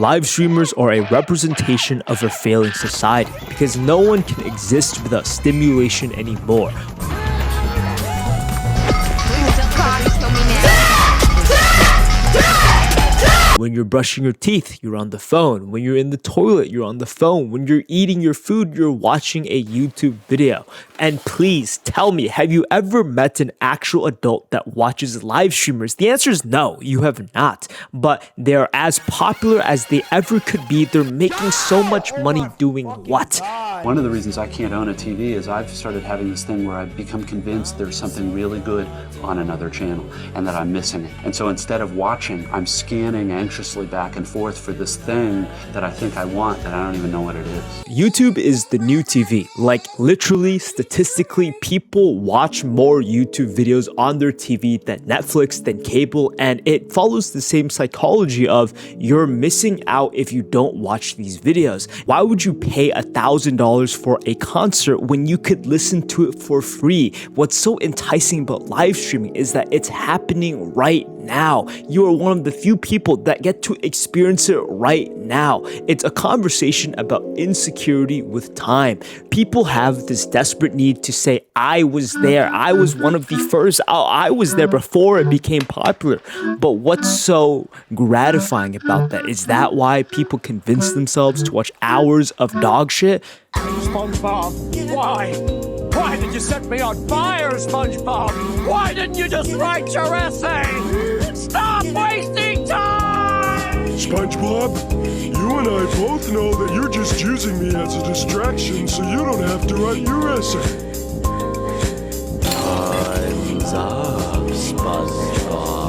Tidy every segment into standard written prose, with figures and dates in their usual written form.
Live streamers are a representation of a failing society because no one can exist without stimulation anymore. When you're brushing your teeth, you're on the phone. When you're in the toilet, you're on the phone. When you're eating your food, you're watching a YouTube video. And please tell me, have you ever met an actual adult that watches live streamers? The answer is no, you have not. But they're as popular as they ever could be. They're making so much money doing what? One of the reasons I can't own a TV is I've started having this thing where I've become convinced there's something really good on another channel and that I'm missing it. And so instead of watching, I'm scanning anxiously back and forth for this thing that I think I want that I don't even know what it is. YouTube is the new TV. Like literally, statistically, people watch more YouTube videos on their TV than Netflix, than cable, and it follows the same psychology of you're missing out if you don't watch these videos. Why would you pay $1,000 for a concert when you could listen to it for free? What's so enticing about live streaming is that it's happening right now. You are one of the few people that get to experience it right now. It's a conversation about insecurity with time. People have this desperate need to say, I was there. I was one of the first. I was there before it became popular. But what's so gratifying about that? Is that why people convince themselves to watch hours of dog shit? SpongeBob, why? Why did you set me on fire, SpongeBob? Why didn't you just write your essay? Stop wasting time! SpongeBob, you and I both know that you're just using me as a distraction so you don't have to write your essay. Time's up, SpongeBob.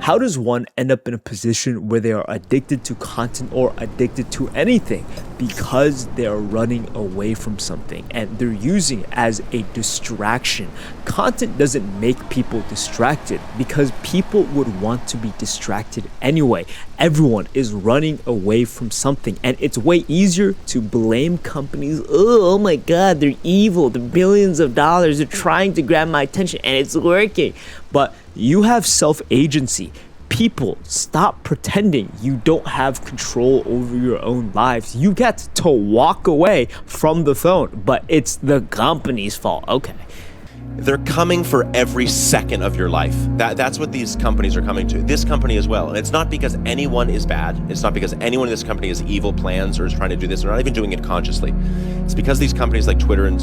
How does one end up in a position where they are addicted to content or addicted to anything? Because they are running away from something and they're using it as a distraction. Content doesn't make people distracted because people would want to be distracted anyway. Everyone is running away from something, and it's way easier to blame companies. Oh my God, they're evil. The billions of dollars are trying to grab my attention and it's working. But you have self-agency. People, stop pretending you don't have control over your own lives. You get to walk away from the phone, but it's the company's fault. Okay. They're coming for every second of your life. That's what these companies are coming to. This company as well. And it's not because anyone is bad. It's not because anyone in this company has evil plans or is trying to do this. They're not even doing it consciously. It's because these companies like Twitter and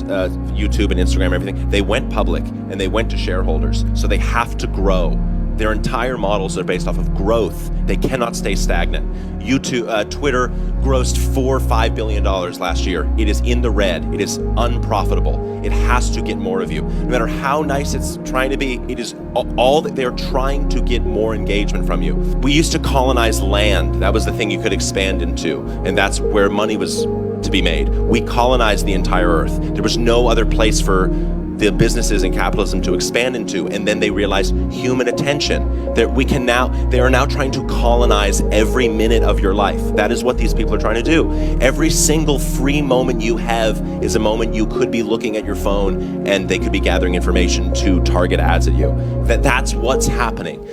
YouTube and Instagram and everything, they went public and they went to shareholders. So they have to grow. Their entire models are based off of growth. They cannot stay stagnant. Twitter grossed $4-5 billion last year. It is in the red. It is unprofitable. It has to get more of you. No matter how nice it's trying to be, it is all that they're trying to get more engagement from you. We used to colonize land. That was the thing you could expand into, and that's where money was to be made. We colonized the entire earth. There was no other place for the businesses and capitalism to expand into, and then they realized human attention. That they are now trying to colonize every minute of your life. That is what these people are trying to do. Every single free moment you have is a moment you could be looking at your phone and they could be gathering information to target ads at you. That's what's happening.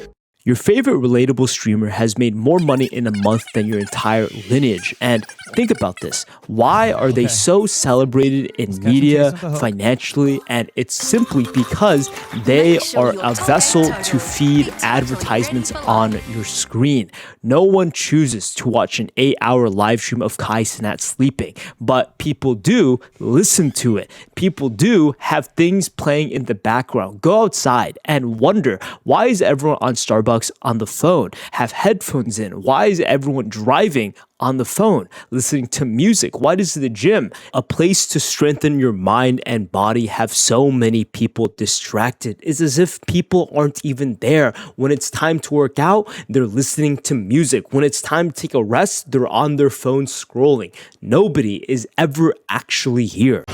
Your favorite relatable streamer has made more money in a month than your entire lineage. And think about this. Why are they so celebrated in media, financially? And it's simply because they are a vessel to feed advertisements on your screen. No one chooses to watch an 8-hour live stream of Kai Cenat sleeping, but people do listen to it. People do have things playing in the background. Go outside and wonder, why is everyone on Starbucks on the phone, have headphones in? Why is everyone driving on the phone, listening to music? Why does the gym, a place to strengthen your mind and body, have so many people distracted? It's as if people aren't even there. When it's time to work out, they're listening to music. When it's time to take a rest, they're on their phone scrolling. Nobody is ever actually here.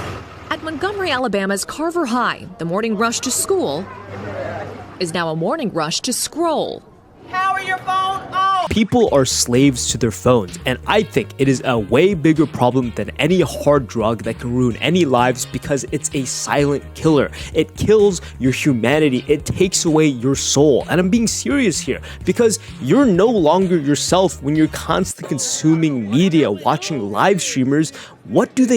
At Montgomery, Alabama's Carver High, the morning rush to school is now a morning rush to scroll. How are your phone? Oh! People are slaves to their phones, and I think it is a way bigger problem than any hard drug that can ruin any lives because it's a silent killer. It kills your humanity. It takes away your soul. And I'm being serious here because you're no longer yourself when you're constantly consuming media, watching live streamers. What do?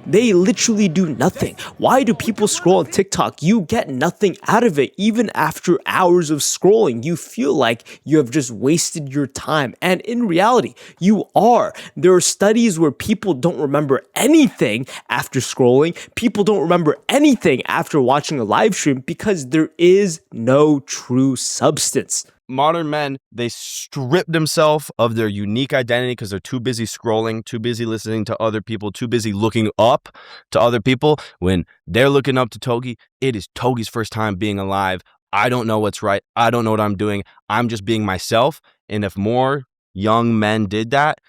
They literally do nothing. Why do people scroll on TikTok? You get nothing out of it. Even after hours of scrolling, you feel like you have just wasted your time. And in reality, you are. There are studies where people don't remember anything after scrolling. People don't remember anything after watching a live stream because there is no true substance. Modern men, they strip themselves of their unique identity because they're too busy scrolling, too busy listening to other people, too busy looking up to other people. When they're looking up to Togi, it is Togi's first time being alive. I don't know what's right. I don't know what I'm doing. I'm just being myself. And if more young men did that,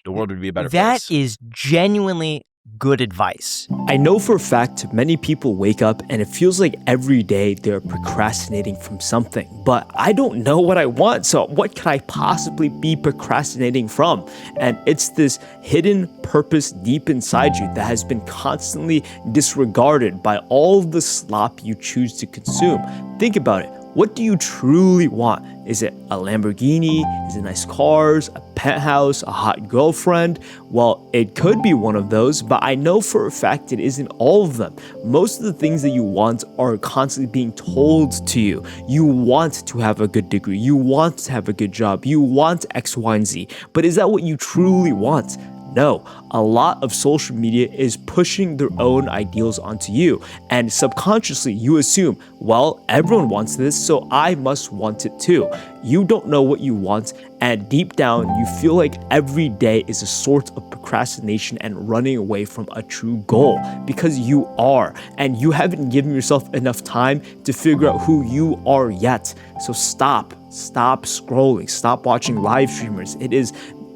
the world would be a better place. That is genuinely good advice. I know for a fact many people wake up and it feels like every day they're procrastinating from something, but I don't know what I want, so what could I possibly be procrastinating from? And it's this hidden purpose deep inside you that has been constantly disregarded by all of the slop you choose to consume. Think about it. What do you truly want? Is it a Lamborghini? Is it nice cars, a penthouse, a hot girlfriend? Well, it could be one of those, but I know for a fact it isn't all of them. Most of the things that you want are constantly being told to you. You want to have a good degree. You want to have a good job. You want X, Y, and Z. But is that what you truly want? No, a lot of social media is pushing their own ideals onto you, and subconsciously you assume, well, everyone wants this, so I must want it too. You don't know what you want, and deep down you feel like every day is a sort of procrastination and running away from a true goal, because you are, and you haven't given yourself enough time to figure out who you are yet. So stop scrolling, stop watching live streamers. It is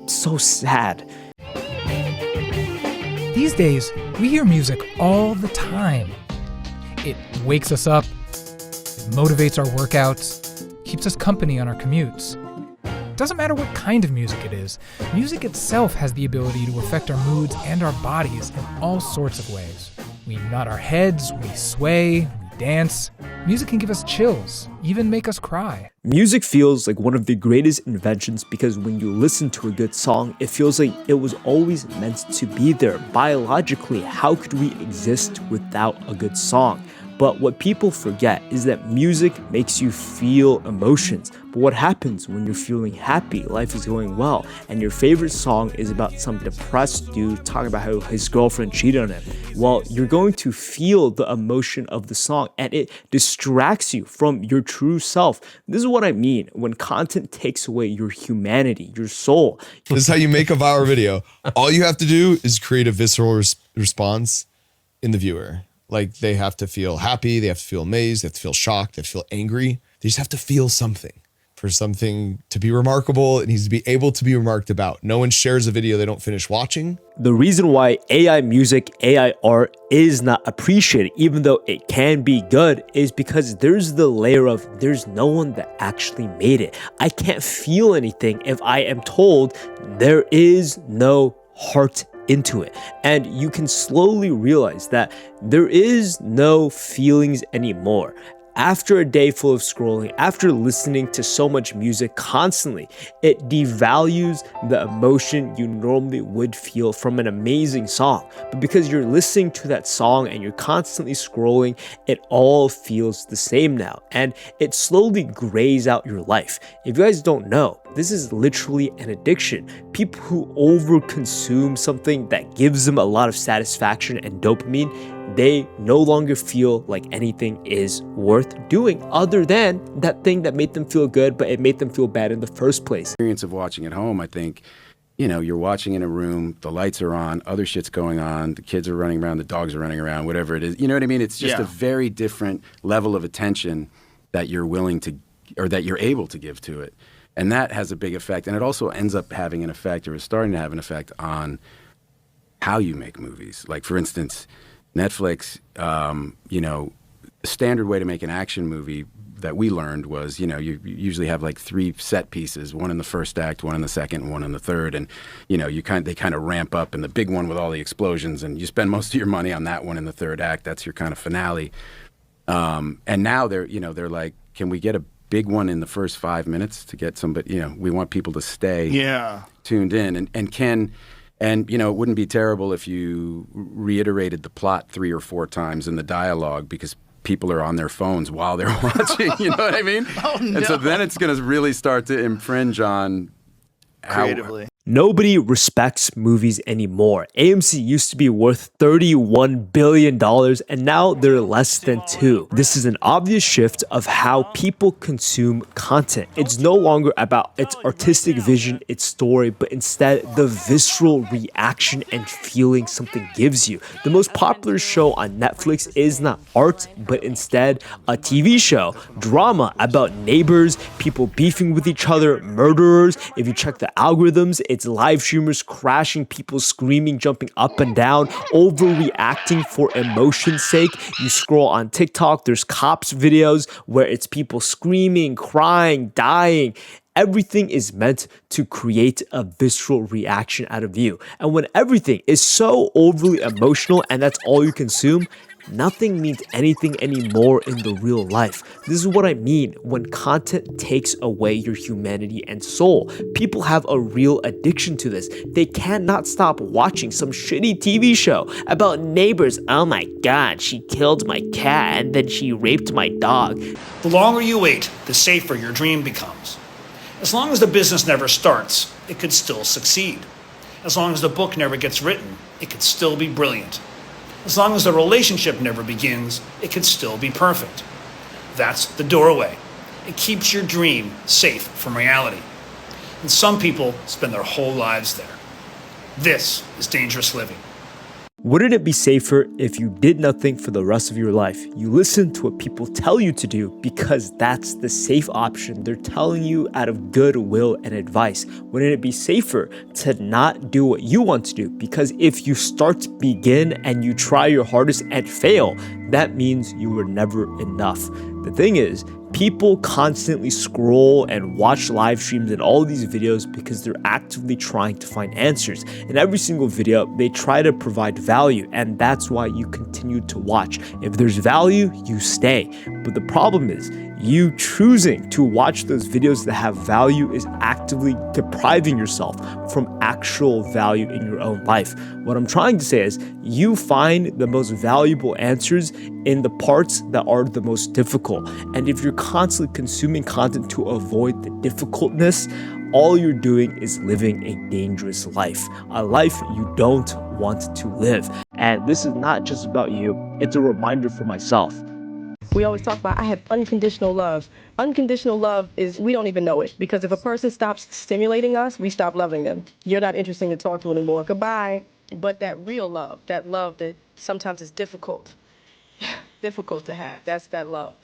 so sad. These days, we hear music all the time. It wakes us up, it motivates our workouts, keeps us company on our commutes. It doesn't matter what kind of music it is, music itself has the ability to affect our moods and our bodies in all sorts of ways. We nod our heads, we sway, we dance. Music can give us chills, even make us cry. Music feels like one of the greatest inventions because when you listen to a good song, it feels like it was always meant to be there. Biologically, how could we exist without a good song? But what people forget is that music makes you feel emotions. But what happens when you're feeling happy, life is going well, and your favorite song is about some depressed dude talking about how his girlfriend cheated on him? Well, you're going to feel the emotion of the song, and it distracts you from your true self. This is what I mean when content takes away your humanity, your soul. This is how you make a viral video. All you have to do is create a visceral response in the viewer. Like, they have to feel happy, they have to feel amazed, they have to feel shocked, they have to feel angry. They just have to feel something. For something to be remarkable, it needs to be able to be remarked about. No one shares a video they don't finish watching. The reason why AI music, AI art is not appreciated, even though it can be good, is because there's the layer of there's no one that actually made it. I can't feel anything if I am told there is no heart into it. And you can slowly realize that there is no feelings anymore. After a day full of scrolling, after listening to so much music constantly, it devalues the emotion you normally would feel from an amazing song. But because you're listening to that song and you're constantly scrolling, it all feels the same now. And it slowly grays out your life. If you guys don't know, this is literally an addiction. People who overconsume something that gives them a lot of satisfaction and dopamine, they no longer feel like anything is worth doing other than that thing that made them feel good, but it made them feel bad in the first place. Experience of watching at home, I think, you know, you're watching in a room, the lights are on, other shit's going on, the kids are running around, the dogs are running around, whatever it is. You know what I mean? It's just a very different level of attention that you're willing to, or that you're able to give to it. And that has a big effect. And it also ends up having an effect, or is starting to have an effect on how you make movies. Like, for instance, Netflix, you know, the standard way to make an action movie, that we learned was, you usually have like 3 set pieces, one in the first act, one in the second, one in the third. And, they kind of ramp up, and the big one with all the explosions, and you spend most of your money on that one in the third act. That's your kind of finale. And now they're like, can we get a big one in the first 5 minutes to get somebody, we want people to stay tuned in. And it wouldn't be terrible if you reiterated the plot 3 or 4 times in the dialogue, because people are on their phones while they're watching, you know what I mean? Oh, no. And so then it's going to really start to infringe on creatively. Nobody respects movies anymore. AMC used to be worth $31 billion, and now they're less than $2 billion. This is an obvious shift of how people consume content. It's no longer about its artistic vision, its story, but instead the visceral reaction and feeling something gives you. The most popular show on Netflix is not art, but instead a TV show, drama about neighbors, people beefing with each other, murderers. If you check the algorithms, it's live streamers crashing, people screaming, jumping up and down, overreacting for emotion's sake. You scroll on TikTok, there's cops videos where it's people screaming, crying, dying. Everything is meant to create a visceral reaction out of you. And when everything is so overly emotional and that's all you consume, nothing means anything anymore in the real life. This is what I mean when content takes away your humanity and soul. People have a real addiction to this. They cannot stop watching some shitty TV show about neighbors. Oh my god, she killed my cat and then she raped my dog. The longer you wait, the safer your dream becomes. As long as the business never starts, it could still succeed. As long as the book never gets written, it could still be brilliant. As long as the relationship never begins, it could still be perfect. That's the doorway. It keeps your dream safe from reality. And some people spend their whole lives there. This is dangerous living. Wouldn't it be safer if you did nothing for the rest of your life? You listen to what people tell you to do because that's the safe option. They're telling you out of goodwill and advice. Wouldn't it be safer to not do what you want to do? Because if you start to begin and you try your hardest and fail, that means you were never enough. The thing is, people constantly scroll and watch live streams and all these videos because they're actively trying to find answers. In every single video, they try to provide value, and that's why you continue to watch. If there's value, you stay. But the problem is, you choosing to watch those videos that have value is actively depriving yourself from actual value in your own life. What I'm trying to say is you find the most valuable answers in the parts that are the most difficult. And if you're constantly consuming content to avoid the difficultness, all you're doing is living a dangerous life, a life you don't want to live. And this is not just about you, it's a reminder for myself. We always talk about, I have unconditional love. Unconditional love is, we don't even know it. Because if a person stops stimulating us, we stop loving them. You're not interesting to talk to anymore. Goodbye. But that real love that sometimes is difficult to have, that's that love.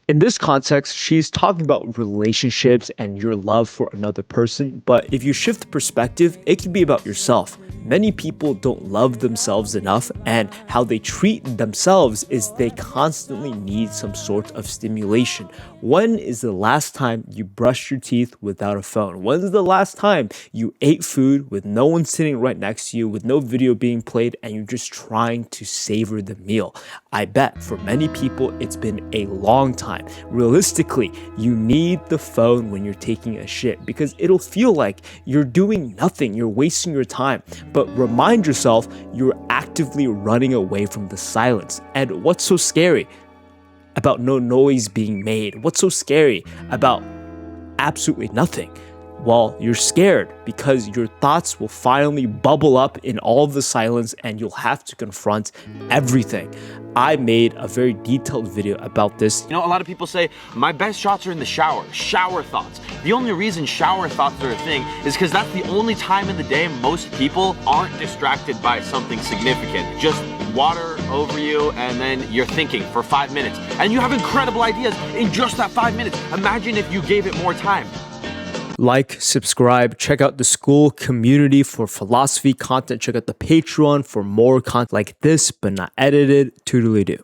In this context, she's talking about relationships and your love for another person, but if you shift the perspective, it can be about yourself. Many people don't love themselves enough, and how they treat themselves is they constantly need some sort of stimulation. When is the last time you brushed your teeth without a phone? When is the last time you ate food with no one sitting right next to you, with no video being played, and you're just trying to savor the meal? I bet for many people, it's been a long time. Realistically, you need the phone when you're taking a shit because it'll feel like you're doing nothing, you're wasting your time. But remind yourself you're actively running away from the silence. And what's so scary about no noise being made? What's so scary about absolutely nothing? Well, you're scared because your thoughts will finally bubble up in all of the silence and you'll have to confront everything. I made a very detailed video about this. You know, a lot of people say, my best shots are in the shower thoughts. The only reason shower thoughts are a thing is because that's the only time in the day most people aren't distracted by something significant. Just water over you and then you're thinking for 5 minutes. And you have incredible ideas in just that 5 minutes. Imagine if you gave it more time. Like, subscribe, check out the school community for philosophy content, check out the Patreon for more content like this, but not edited. Toodly-doo.